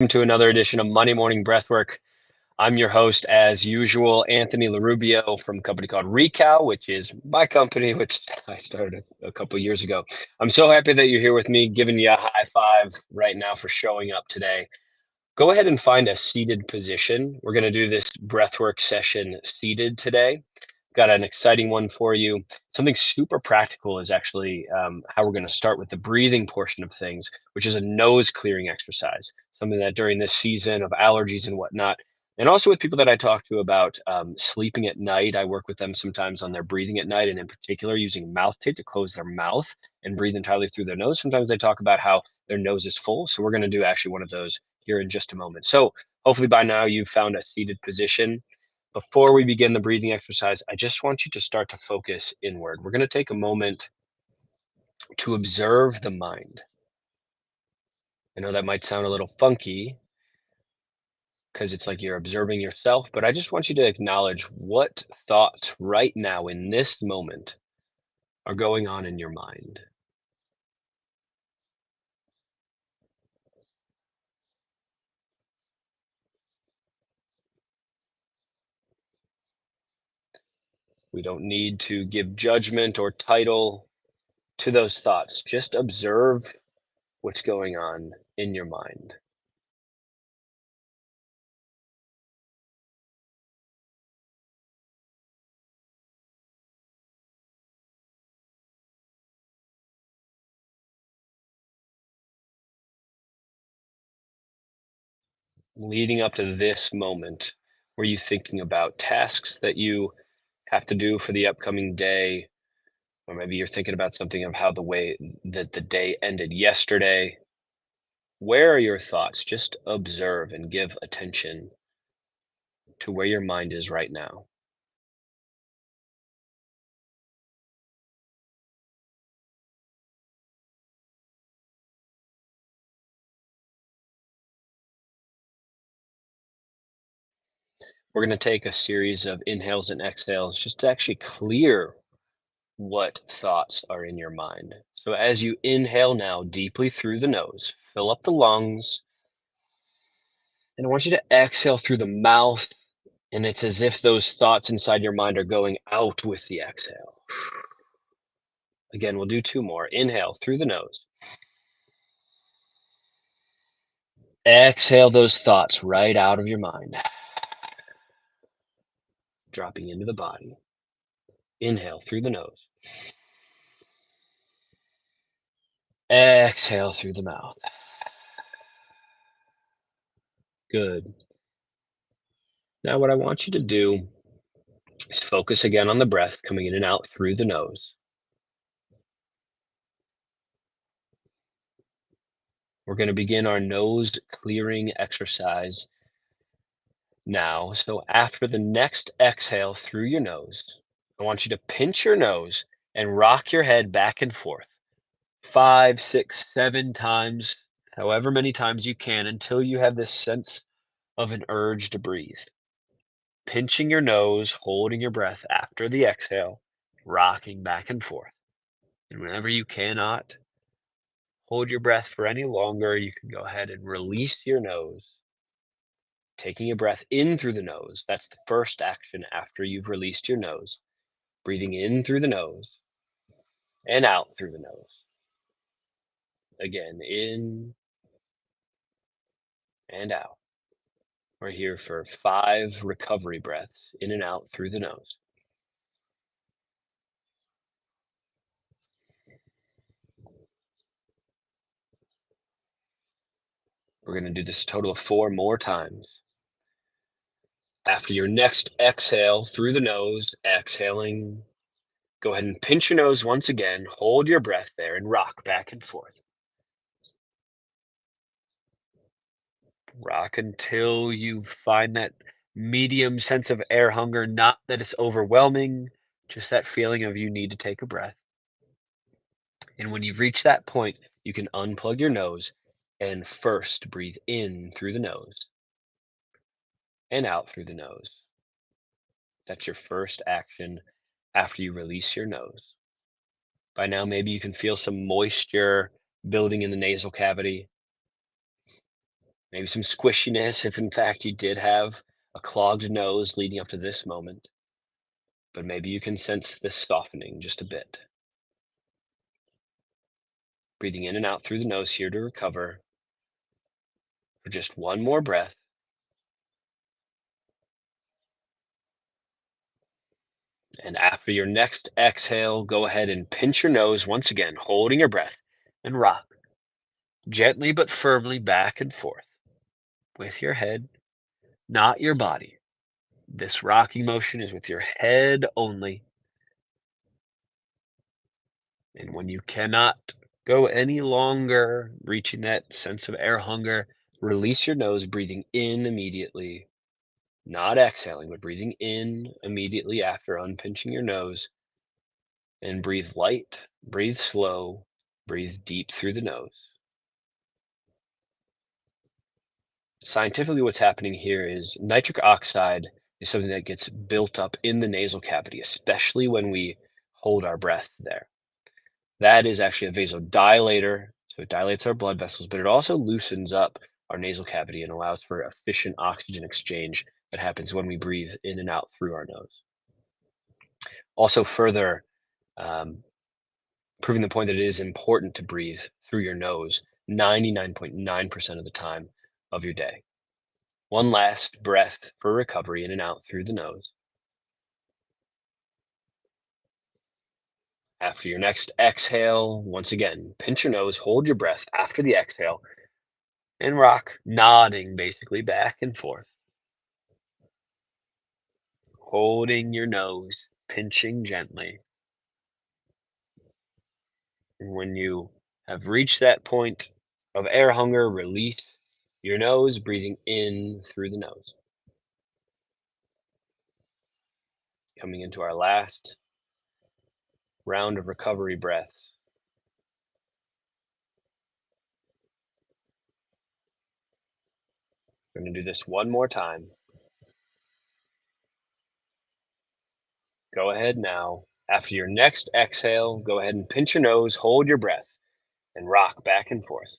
Welcome to another edition of Monday Morning Breathwork. I'm your host, as usual, Anthony LaRubio from a company called Recal, which is my company, which I started a couple years ago. I'm so happy that you're here with me, giving you a high five right now for showing up today. Go ahead and find a seated position. We're going to do this breathwork session seated today. Got an exciting one for you. Something super practical is actually how we're going to start with the breathing portion of things, which is a nose clearing exercise. Something that during this season of allergies and whatnot, and also with people that I talk to about sleeping at night, I work with them sometimes on their breathing at night, and in particular using mouth tape to close their mouth and breathe entirely through their nose. Sometimes they talk about how their nose is full. So we're going to do actually one of those here in just a moment. So hopefully by now you've found a seated position. Before we begin the breathing exercise, I just want you to start to focus inward. We're going to take a moment to observe the mind. I know that might sound a little funky because it's like you're observing yourself, but I just want you to acknowledge what thoughts right now in this moment are going on in your mind. We don't need to give judgment or title to those thoughts. Just observe what's going on in your mind. Leading up to this moment, were you thinking about tasks that you have to do for the upcoming day? Or maybe you're thinking about something of how the way that the day ended yesterday. Where are your thoughts? Just observe and give attention to where your mind is right now. We're going to take a series of inhales and exhales just to actually clear what thoughts are in your mind. So as you inhale now deeply through the nose, fill up the lungs, and I want you to exhale through the mouth. And it's as if those thoughts inside your mind are going out with the exhale. Again, we'll do two more. Inhale through the nose. Exhale those thoughts right out of your mind, dropping into the body. Inhale through the nose. Exhale through the mouth. Good. Now, what I want you to do is focus again on the breath coming in and out through the nose. We're going to begin our nose clearing exercise now. So, after the next exhale through your nose, I want you to pinch your nose and rock your head back and forth 5, 6, 7 times, however many times you can, until you have this sense of an urge to breathe. Pinching your nose, holding your breath after the exhale, rocking back and forth. And whenever you cannot hold your breath for any longer, you can go ahead and release your nose, taking a breath in through the nose. That's the first action after you've released your nose. Breathing in through the nose and out through the nose. Again, in and out. We're here for 5 recovery breaths in and out through the nose. We're going to do this a total of 4 more times. After your next exhale through the nose, exhaling, go ahead and pinch your nose once again, hold your breath there, and rock back and forth. Rock until you find that medium sense of air hunger, not that it's overwhelming, just that feeling of you need to take a breath. And when you've reached that point, you can unplug your nose and first breathe in through the nose and out through the nose. That's your first action after you release your nose. By now, maybe you can feel some moisture building in the nasal cavity. maybe some squishiness if in fact you did have a clogged nose leading up to this moment, but maybe you can sense this softening just a bit. Breathing in and out through the nose here to recover for just one more breath. And after your next exhale, go ahead and pinch your nose once again, holding your breath, and rock gently but firmly back and forth with your head, not your body. This rocking motion is with your head only. And when you cannot go any longer, reaching that sense of air hunger, release your nose, breathing in immediately, not exhaling, but breathing in immediately after unpinching your nose. And breathe light, breathe slow, breathe deep through the nose. Scientifically, what's happening here is nitric oxide is something that gets built up in the nasal cavity, especially when we hold our breath there. That is actually a vasodilator, so it dilates our blood vessels, but it also loosens up our nasal cavity and allows for efficient oxygen exchange that happens when we breathe in and out through our nose. Also, further um, proving the point that it is important to breathe through your nose 99.9% of the time of your day. One last breath for recovery in and out through the nose. After your next exhale, once again, pinch your nose, hold your breath after the exhale, and rock, nodding basically back and forth, holding your nose, pinching gently. And when you have reached that point of air hunger, release your nose, breathing in through the nose. Coming into our last round of recovery breaths. We're going to do this one more time. Go ahead now. After your next exhale, go ahead and pinch your nose, hold your breath, and rock back and forth.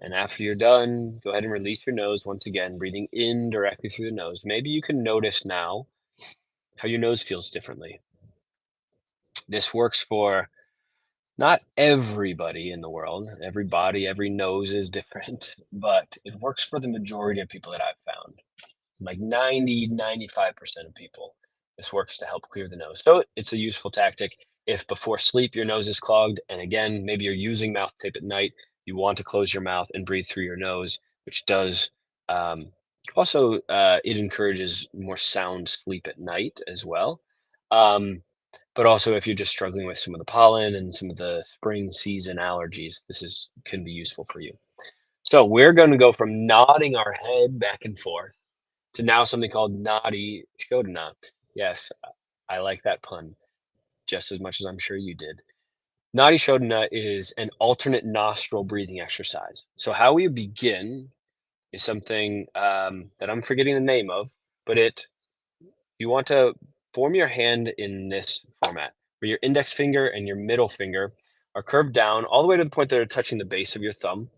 And after you're done, go ahead and release your nose once again, breathing in directly through the nose. Maybe you can notice now how your nose feels differently. This works for not everybody in the world. Every body, every nose is different, but it works for the majority of people that I've found. Like 90, 95% of people, this works to help clear the nose. So it's a useful tactic if before sleep your nose is clogged, and again, maybe you're using mouth tape at night, you want to close your mouth and breathe through your nose, which does um, also it encourages more sound sleep at night as well. Um, but also if you're just struggling with some of the pollen and some of the spring season allergies, this is can be useful for you. So we're going to go from nodding our head back and forth to now something called Nadi Shodhana. Yes, I like that pun just as much as I'm sure you did. Nadi Shodhana is an alternate nostril breathing exercise. So how we begin is something that I'm forgetting the name of, but you want to form your hand in this format, where your index finger and your middle finger are curved down all the way to the point that they're touching the base of your thumb.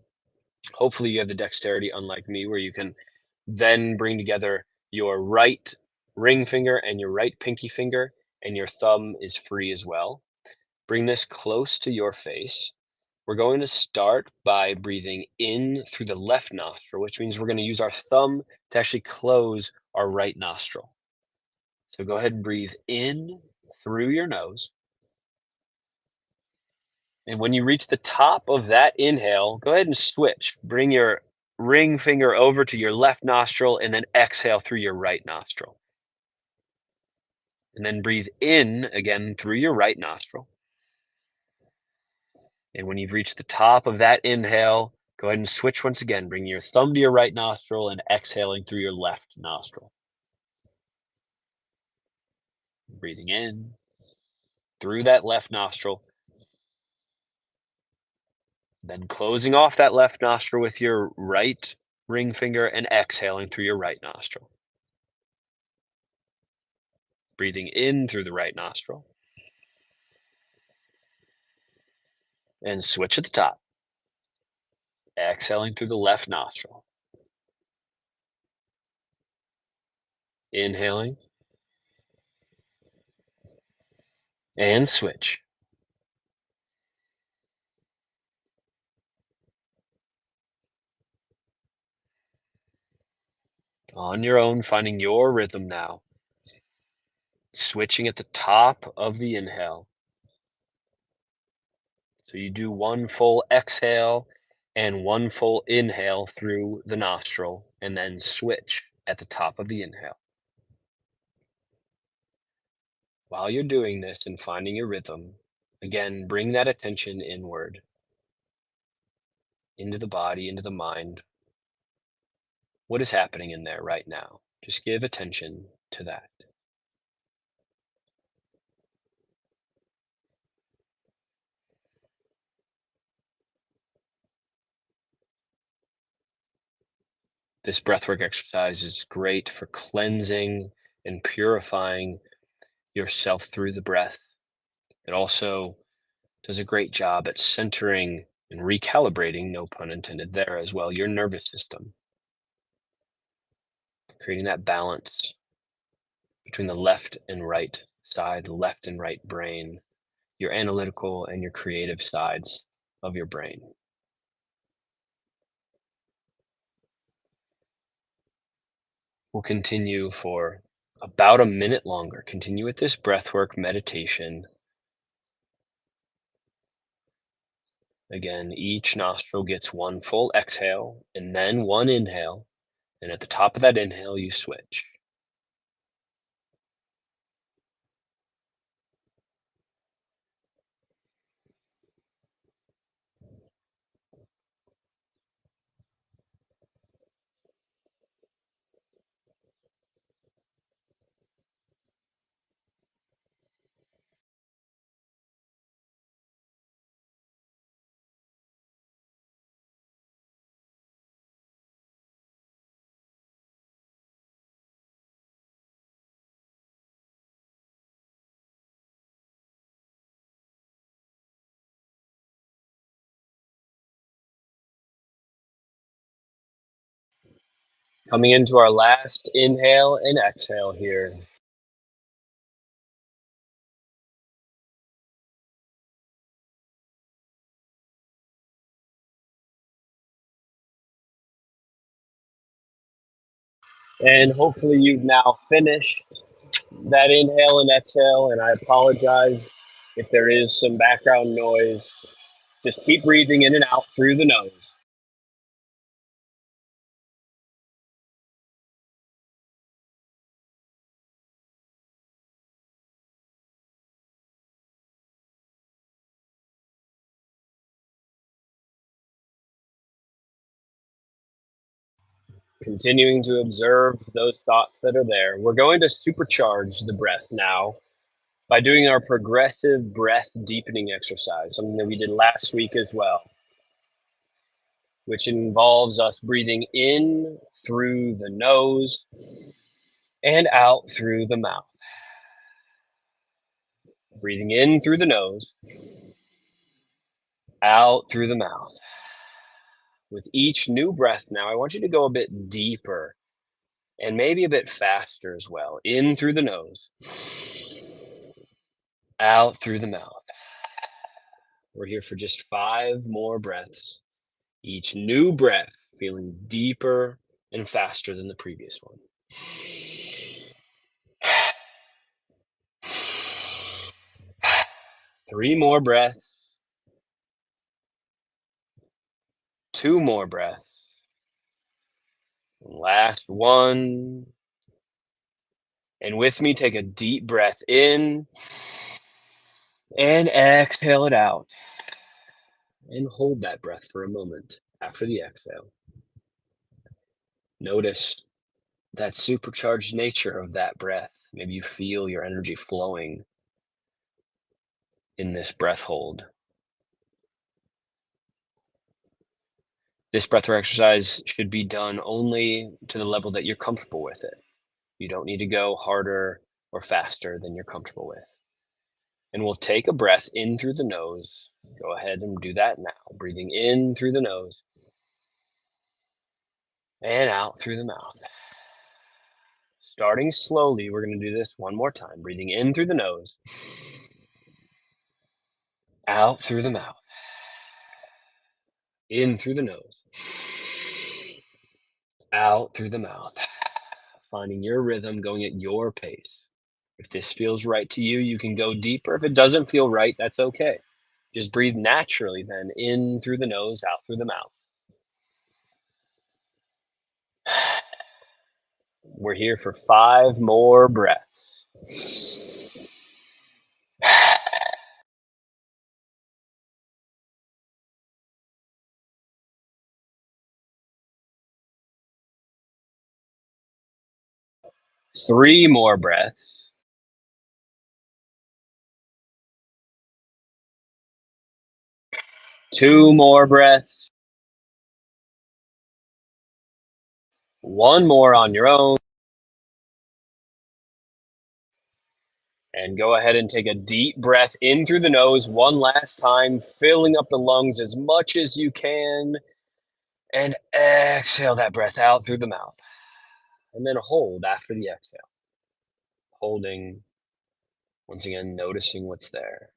Hopefully you have the dexterity, unlike me, where you can then bring together your right ring finger and your right pinky finger, and your thumb is free as well. Bring this close to your face. We're going to start by breathing in through the left nostril, which means we're going to use our thumb to actually close our right nostril. So go ahead and breathe in through your nose. And when you reach the top of that inhale, go ahead and switch. Bring your ring finger over to your left nostril and then exhale through your right nostril. And then breathe in again through your right nostril. And when you've reached the top of that inhale, go ahead and switch once again. Bring your thumb to your right nostril and exhaling through your left nostril. Breathing in through that left nostril, then closing off that left nostril with your right ring finger and exhaling through your right nostril. Breathing in through the right nostril and switch at the top. Exhaling through the left nostril. Inhaling and switch. On your own, finding your rhythm now. Switching at the top of the inhale. So you do one full exhale and one full inhale through the nostril, and then switch at the top of the inhale. While you're doing this and finding your rhythm, again, bring that attention inward, into the body, into the mind. What is happening in there right now? Just give attention to that. This breathwork exercise is great for cleansing and purifying yourself through the breath. It also does a great job at centering and recalibrating, no pun intended there as well, your nervous system, creating that balance between the left and right side, left and right brain, your analytical and your creative sides of your brain. We'll continue for about a minute longer. Continue with this breathwork meditation. Again, each nostril gets one full exhale and then one inhale. And at the top of that inhale, you switch. Coming into our last inhale and exhale here. And hopefully you've now finished that inhale and exhale. And I apologize if there is some background noise. Just keep breathing in and out through the nose. Continuing to observe those thoughts that are there. We're going to supercharge the breath now by doing our progressive breath deepening exercise, something that we did last week as well, which involves us breathing in through the nose and out through the mouth. Breathing in through the nose, out through the mouth. With each new breath now, I want you to go a bit deeper and maybe a bit faster as well. In through the nose, out through the mouth. We're here for just 5 more breaths. Each new breath feeling deeper and faster than the previous one. 3 more breaths. 2 more breaths. Last one. And with me, take a deep breath in and exhale it out. And hold that breath for a moment after the exhale. Notice that supercharged nature of that breath. Maybe you feel your energy flowing in this breath hold. This breathwork exercise should be done only to the level that you're comfortable with it. You don't need to go harder or faster than you're comfortable with. And we'll take a breath in through the nose. Go ahead and do that now. Breathing in through the nose and out through the mouth. Starting slowly, we're going to do this one more time. Breathing in through the nose, out through the mouth. In through the nose, out through the mouth. Finding your rhythm, going at your pace. If this feels right to you, you can go deeper. If it doesn't feel right, that's okay. Just breathe naturally then, in through the nose, out through the mouth. We're here for 5 more breaths. 3 more breaths. 2 more breaths. 1 more on your own. And go ahead and take a deep breath in through the nose one last time, filling up the lungs as much as you can. And exhale that breath out through the mouth. And then hold after the exhale. Holding, once again, noticing what's there.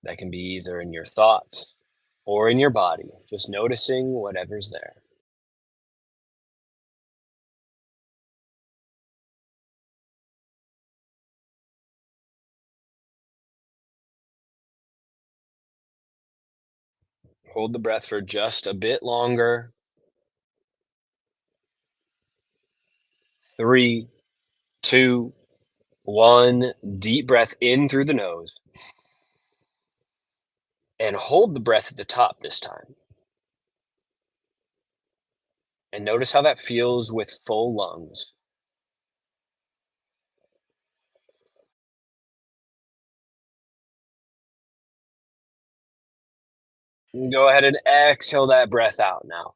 That can be either in your thoughts or in your body, just noticing whatever's there. Hold the breath for just a bit longer. 3, 2, 1. Deep breath in through the nose. And hold the breath at the top this time. And notice how that feels with full lungs. And go ahead and exhale that breath out now.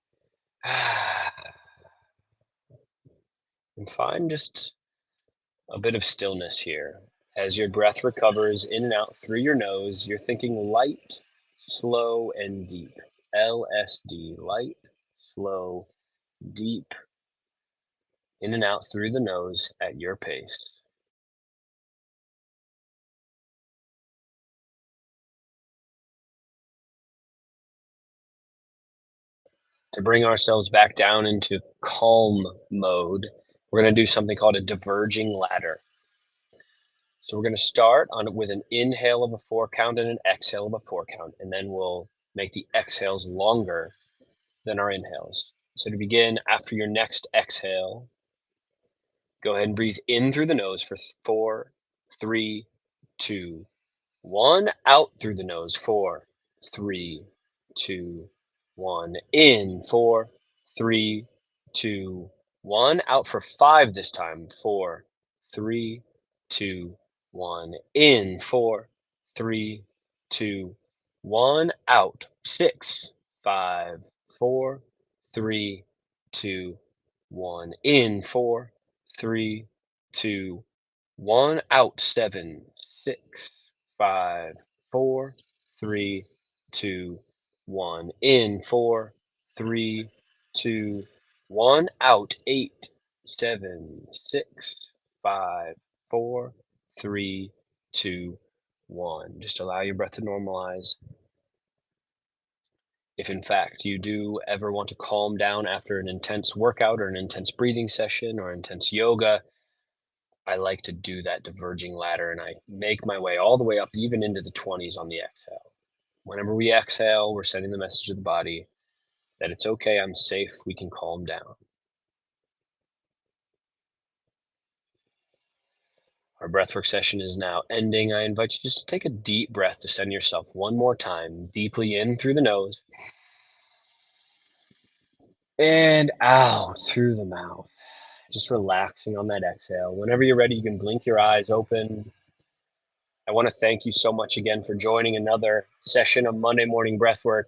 And find just a bit of stillness here. As your breath recovers in and out through your nose, you're thinking light, slow, and deep. LSD, light, slow, deep, in and out through the nose at your pace. To bring ourselves back down into calm mode, we're going to do something called a diverging ladder. So we're going to start on with an inhale of a 4 count and an exhale of a 4 count, and then we'll make the exhales longer than our inhales. So to begin, after your next exhale, go ahead and breathe in through the nose for 4, 3, 2, 1. Out through the nose, 4, 3, 2, 1. In, 4, 3, 2, 1. Out for 5 this time, 4, 3, 2, 1. In, 4, 3, 2, 1. Out, 6, 5, 4, 3, 2, 1. In, 4, 3, 2, 1. Out, 7, 6, 5, 4, 3, 2, 1. In, 4, 3, 2, 1. Out, 8, 7, 6, 5, 4, 3, 2, 1. Just allow your breath to normalize. If in fact you do ever want to calm down after an intense workout or an intense breathing session or intense yoga, I like to do that diverging ladder, and I make my way all the way up, even into the 20s on the exhale. Whenever we exhale, we're sending the message to the body that it's okay, I'm safe, we can calm down. Our breathwork session is now ending. I invite you just to take a deep breath to send yourself one more time, deeply in through the nose and out through the mouth. Just relaxing on that exhale. Whenever you're ready, you can blink your eyes open. I want to thank you so much again for joining another session of Monday Morning Breathwork.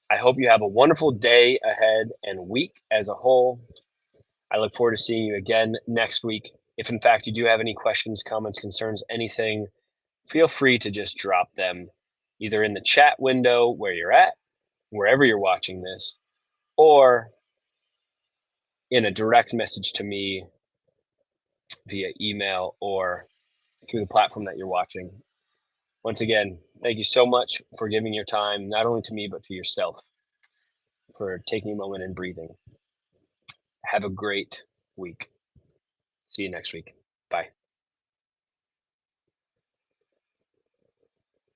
I hope you have a wonderful day ahead and week as a whole. I look forward to seeing you again next week. If in fact you do have any questions, comments, concerns, anything, feel free to just drop them either in the chat window where you're at, wherever you're watching this, or in a direct message to me via email or through the platform that you're watching. Once again, thank you so much for giving your time, not only to me, but to yourself, for taking a moment and breathing. Have a great week. See you next week. Bye.